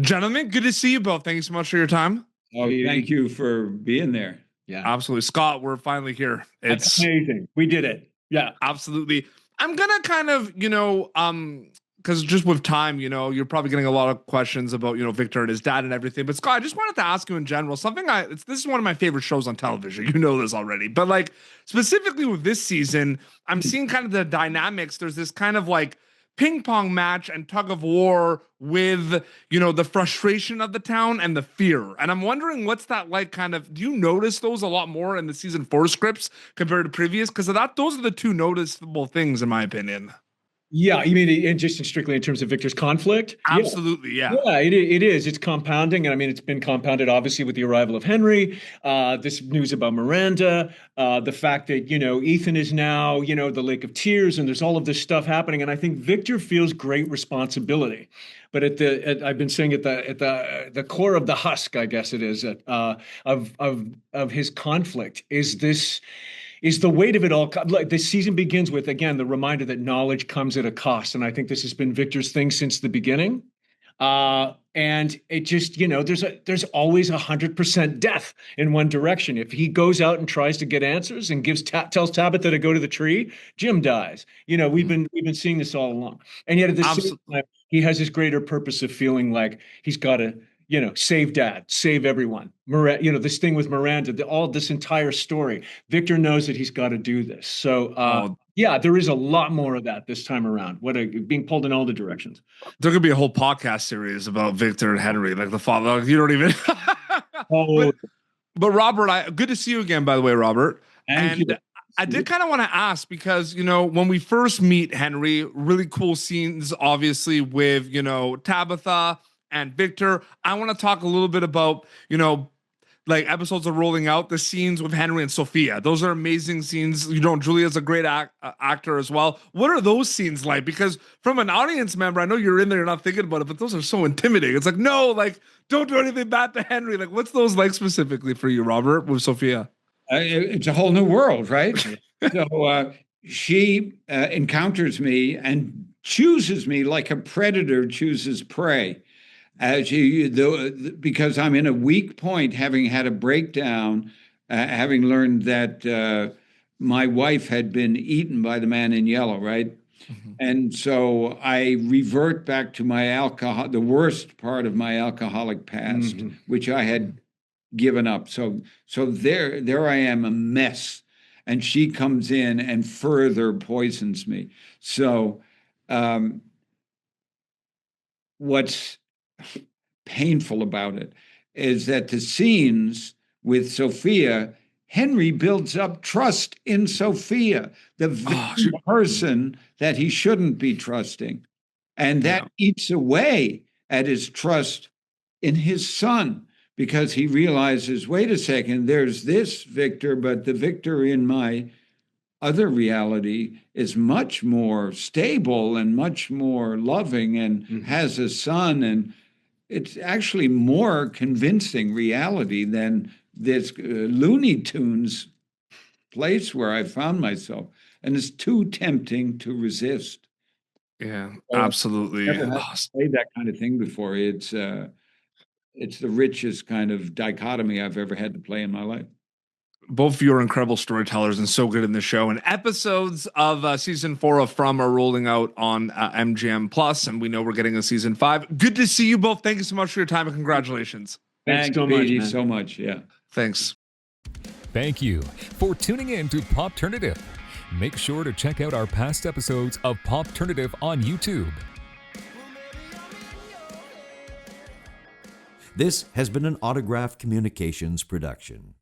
Gentlemen, good to see you both. Thank you so much for your time. Oh, thank you for being there. Yeah, absolutely. Scott, we're finally here. That's amazing. We did it. Yeah, absolutely. I'm going to kind of, because just with time, you're probably getting a lot of questions about, Victor and his dad and everything. But Scott, I just wanted to ask you in general, this is one of my favorite shows on television. You know this already. But like specifically with this season, I'm seeing kind of the dynamics. There's this kind of like ping pong match and tug of war with, the frustration of the town and the fear. And I'm wondering what's that like kind of, do you notice those a lot more in the season 4 scripts compared to previous? Because those are the two noticeable things in my opinion. Yeah, you mean just strictly in terms of Victor's conflict? Absolutely, yeah. Yeah, it is. It's compounding, and I mean, it's been compounded obviously with the arrival of Henry, this news about Miranda, the fact that, Ethan is now, the Lake of Tears, and there's all of this stuff happening, and I think Victor feels great responsibility. But I've been saying at the core of the husk, I guess it is, of his conflict is the weight of it all. Like this season begins with, again, the reminder that knowledge comes at a cost. And I think this has been Victor's thing since the beginning. And it just, there's always 100% death in one direction. If he goes out and tries to get answers and tells Tabitha to go to the tree, Jim dies. We've been seeing this all along. And yet at the same time, he has this greater purpose of feeling like he's got to, save dad, save everyone. This thing with Miranda, all this entire story. Victor knows that he's got to do this. So, yeah, there is a lot more of that this time around. Being pulled in all the directions. There could be a whole podcast series about Victor and Henry, like the father. You don't even. But Robert, good to see you again. By the way, Robert. Thank you. I did kind of want to ask because, when we first meet Henry, really cool scenes, obviously with, Tabitha and Victor. I want to talk a little bit about, like episodes are rolling out, the scenes with Henry and Sophia. Those are amazing scenes. Julia's a great actor as well. What are those scenes like? Because from an audience member, I know you're in there, you're not thinking about it, but those are so intimidating. It's like, no, like, don't do anything bad to Henry. Like, what's those like specifically for you, Robert, with Sophia? It's a whole new world, right? So she encounters me and chooses me like a predator chooses prey. Because I'm in a weak point, having had a breakdown, having learned that my wife had been eaten by the man in yellow, right? Mm-hmm. And so I revert back to my the worst part of my alcoholic past, mm-hmm. which I had given up. So there I am, a mess, and she comes in and further poisons me. So what's painful about it is that the scenes with Sophia, Henry builds up trust in Sophia, the person that he shouldn't be trusting. And that eats away at his trust in his son, because he realizes, wait a second, there's this Victor, but the Victor in my other reality is much more stable and much more loving and mm-hmm. has a son, and it's actually more convincing reality than this Looney Tunes place where I found myself. And it's too tempting to resist. Yeah, absolutely. I've never played that kind of thing before. It's the richest kind of dichotomy I've ever had to play in my life. Both of you are incredible storytellers and so good in the show. And episodes of season 4 of From are rolling out on MGM Plus, and we know we're getting a season 5. Good to see you both. Thank you so much for your time, and congratulations. Thanks so much. Yeah. Thanks. Thank you for tuning in to Popternative. Make sure to check out our past episodes of Popternative on YouTube. This has been an Autograph Communications production.